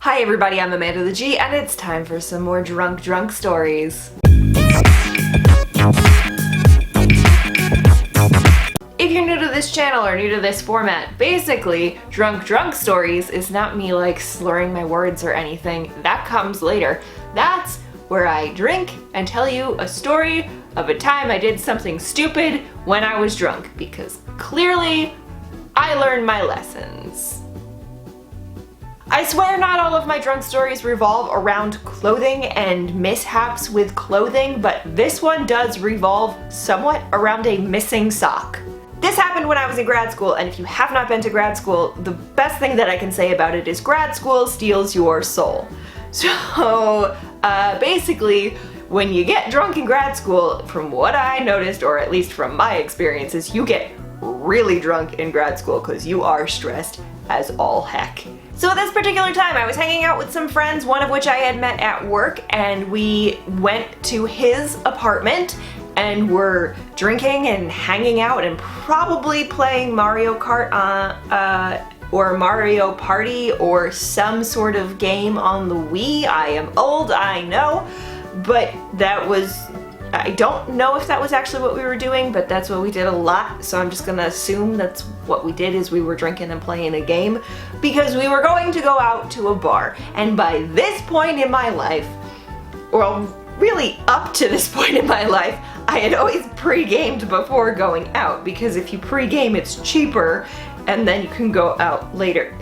Hi everybody, I'm Amanda the G, and it's time for some more drunk stories. If you're new to this channel or new to this format, basically, drunk stories is not me like slurring my words or anything. That comes later. That's where I drink and tell you a story of a time I did something stupid when I was drunk, because clearly I learned my lessons. I swear not all of my drunk stories revolve around clothing and mishaps with clothing, but this one does revolve somewhat around a missing sock. This happened when I was in grad school, and if you have not been to grad school, the best thing that I can say about it is grad school steals your soul. So basically, when you get drunk in grad school, from what I noticed, or at least from my experiences, you get really drunk in grad school because you are stressed as all heck. So at this particular time, I was hanging out with some friends, one of which I had met at work, and we went to his apartment and were drinking and hanging out and probably playing Mario Kart or Mario Party or some sort of game on the Wii. I am old, I know, but that was, I don't know if that was actually what we were doing, but that's what we did a lot, so I'm just gonna assume that's what we did, is we were drinking and playing a game, because we were going to go out to a bar. And by this point in my life, well, really up to this point in my life, I had always pre-gamed before going out, because if you pre-game, it's cheaper, and then you can go out later.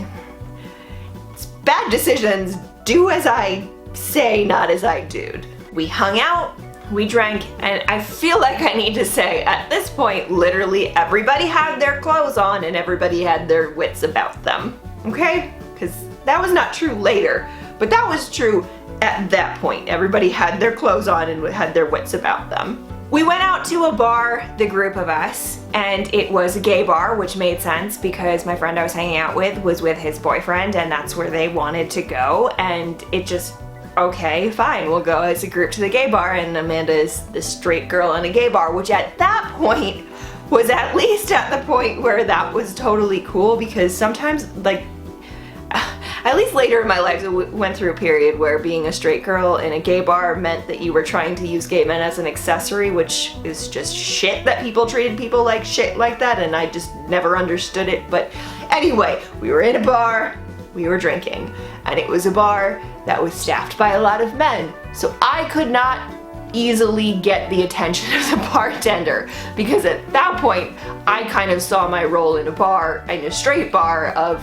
It's bad decisions. Do as I say, not as I do. We hung out, we drank, and I feel like I need to say, at this point, literally everybody had their clothes on and everybody had their wits about them, okay? Because that was not true later, but that was true at that point. Everybody had their clothes on and had their wits about them. We went out to a bar, the group of us, and it was a gay bar, which made sense because my friend I was hanging out with was with his boyfriend, and that's where they wanted to go, and it just, okay, fine, we'll go as a group to the gay bar, and Amanda is the straight girl in a gay bar, which at that point was at least at the point where that was totally cool, because sometimes, like, at least later in my life, I went through a period where being a straight girl in a gay bar meant that you were trying to use gay men as an accessory, which is just shit that people treated people like shit like that, and I just never understood it. But anyway, we were in a bar, we were drinking, and it was a bar that was staffed by a lot of men, so I could not easily get the attention of the bartender, because at that point I kind of saw my role in a bar, in a straight bar, of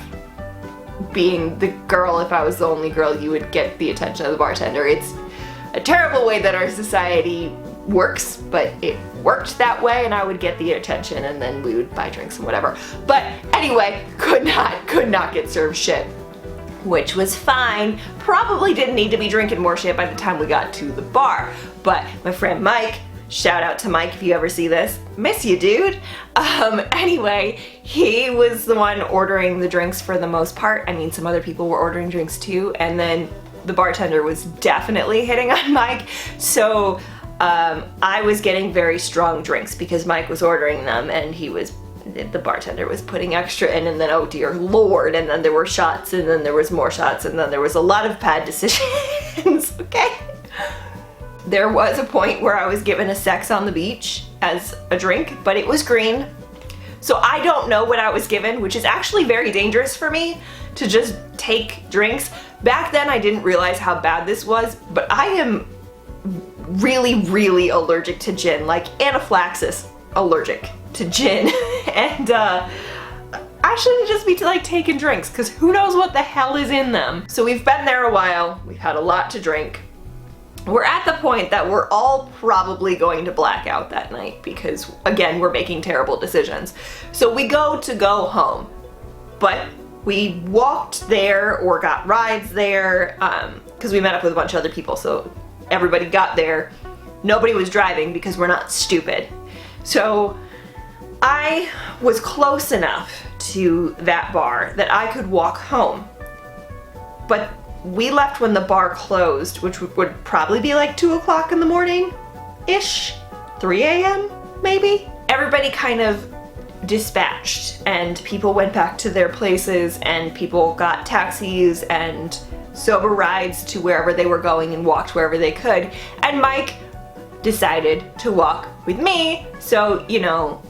being the girl. If I was the only girl, you would get the attention of the bartender. It's a terrible way that our society works, but it worked that way, and I would get the attention and then we would buy drinks and whatever. But anyway, could not get served shit, which was fine. Probably didn't need to be drinking more shit by the time we got to the bar. But my friend Mike, shout out to Mike if you ever see this, miss you, dude. Anyway, he was the one ordering the drinks for the most part. I mean, some other people were ordering drinks too, and then the bartender was definitely hitting on Mike. So I was getting very strong drinks because Mike was ordering them, and the bartender was putting extra in, and then, oh dear lord, and then there were shots, and then there was more shots, and then there was a lot of bad decisions, okay? There was a point where I was given a Sex on the Beach as a drink, but it was green. So I don't know what I was given, which is actually very dangerous for me to just take drinks. Back then I didn't realize how bad this was, but I am really allergic to gin, like anaphylaxis allergic to gin. And I shouldn't just be like taking drinks, because who knows what the hell is in them. So we've been there a while, we've had a lot to drink. We're at the point that we're all probably going to black out that night, because again, we're making terrible decisions. So we go home, but we walked there or got rides there, because we met up with a bunch of other people, so everybody got there. Nobody was driving because we're not stupid. So I was close enough to that bar that I could walk home, but we left when the bar closed, which would probably be like 2 o'clock in the morning-ish, 3 a.m. maybe. Everybody kind of dispatched and people went back to their places and people got taxis and sober rides to wherever they were going and walked wherever they could. And Mike decided to walk with me so, you know,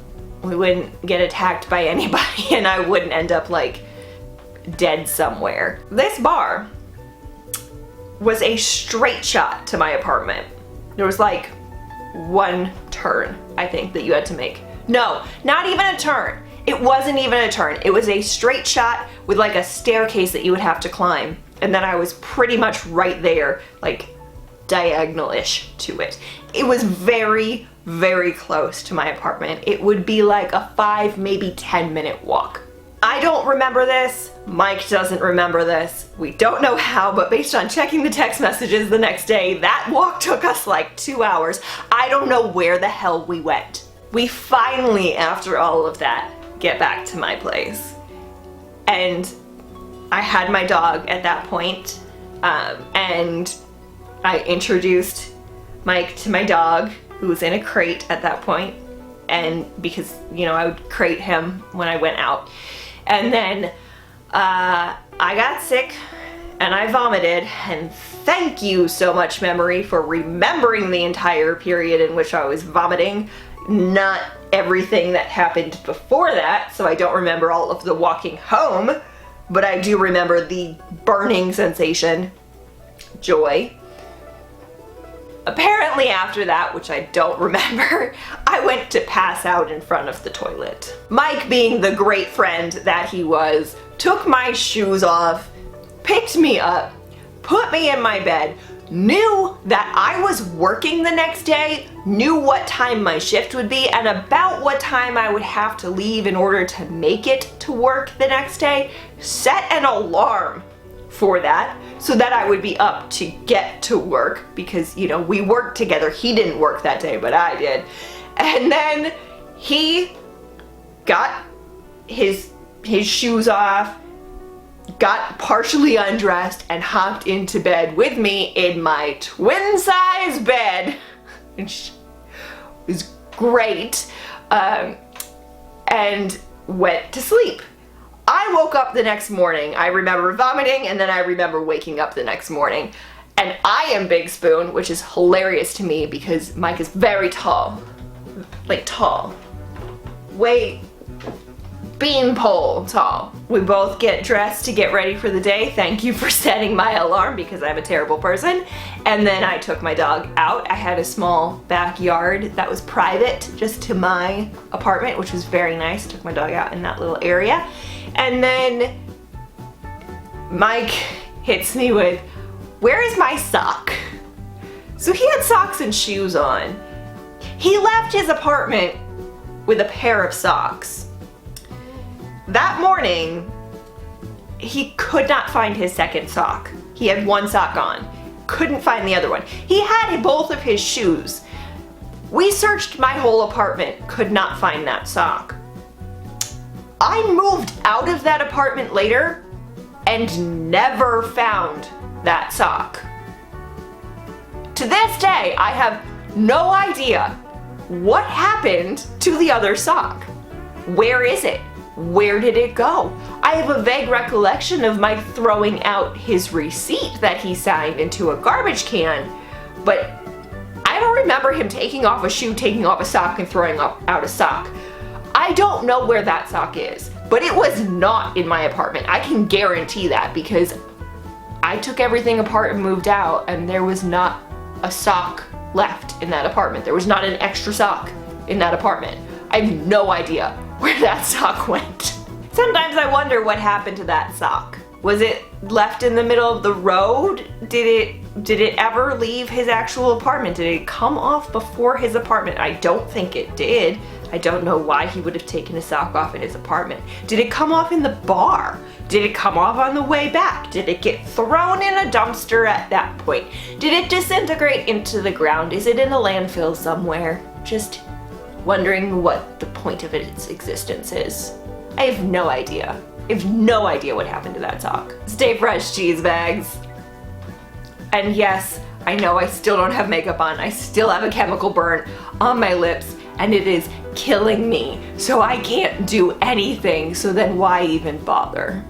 we wouldn't get attacked by anybody and I wouldn't end up like dead somewhere. This bar was a straight shot to my apartment. There was like one turn, I think, that you had to make. No, not even a turn. It wasn't even a turn. It was a straight shot with like a staircase that you would have to climb. And then I was pretty much right there, like diagonal-ish to it. It was very, very close to my apartment. It would be like a 5, maybe 10-minute walk. I don't remember this. Mike doesn't remember this. We don't know how, but based on checking the text messages the next day, that walk took us like 2 hours. I don't know where the hell we went. We finally, after all of that, get back to my place. And I had my dog at that point, and I introduced Mike to my dog, who was in a crate at that point, and because, you know, I would crate him when I went out. And then I got sick and I vomited, and thank you so much, memory, for remembering the entire period in which I was vomiting. Not everything that happened before that, so I don't remember all of the walking home, but I do remember the burning sensation. Joy. Apparently after that, which I don't remember, I went to pass out in front of the toilet. Mike, being the great friend that he was, took my shoes off, picked me up, put me in my bed, knew that I was working the next day, knew what time my shift would be, and about what time I would have to leave in order to make it to work the next day, set an alarm for that so that I would be up to get to work because, you know, we worked together. He didn't work that day, but I did. And then he got his shoes off, got partially undressed, and hopped into bed with me in my twin-size bed, which was great, and went to sleep. I woke up the next morning. I remember vomiting, and then I remember waking up the next morning. And I am Big Spoon, which is hilarious to me because Mike is very tall. Like tall. Way beanpole tall. We both get dressed to get ready for the day. Thank you for setting my alarm because I'm a terrible person. And then I took my dog out. I had a small backyard that was private just to my apartment, which was very nice. Took my dog out in that little area. And then Mike hits me with, "Where is my sock?" So he had socks and shoes on. He left his apartment with a pair of socks. That morning, he could not find his second sock. He had one sock on, couldn't find the other one. He had both of his shoes. We searched my whole apartment, could not find that sock. I moved out of that apartment later and never found that sock. To this day, I have no idea what happened to the other sock. Where is it? Where did it go? I have a vague recollection of Mike throwing out his receipt that he signed into a garbage can, but I don't remember him taking off a shoe, taking off a sock, and throwing out a sock. I don't know where that sock is, but it was not in my apartment. I can guarantee that because I took everything apart and moved out, and there was not a sock left in that apartment. There was not an extra sock in that apartment. I have no idea where that sock went. Sometimes I wonder what happened to that sock. Was it left in the middle of the road? Did it ever leave his actual apartment? Did it come off before his apartment? I don't think it did. I don't know why he would have taken a sock off in his apartment. Did it come off in the bar? Did it come off on the way back? Did it get thrown in a dumpster at that point? Did it disintegrate into the ground? Is it in a landfill somewhere? Just wondering what the point of its existence is. I have no idea. I have no idea what happened to that sock. Stay fresh, cheese bags. And yes, I know I still don't have makeup on. I still have a chemical burn on my lips, and it is killing me. So I can't do anything, so then why even bother?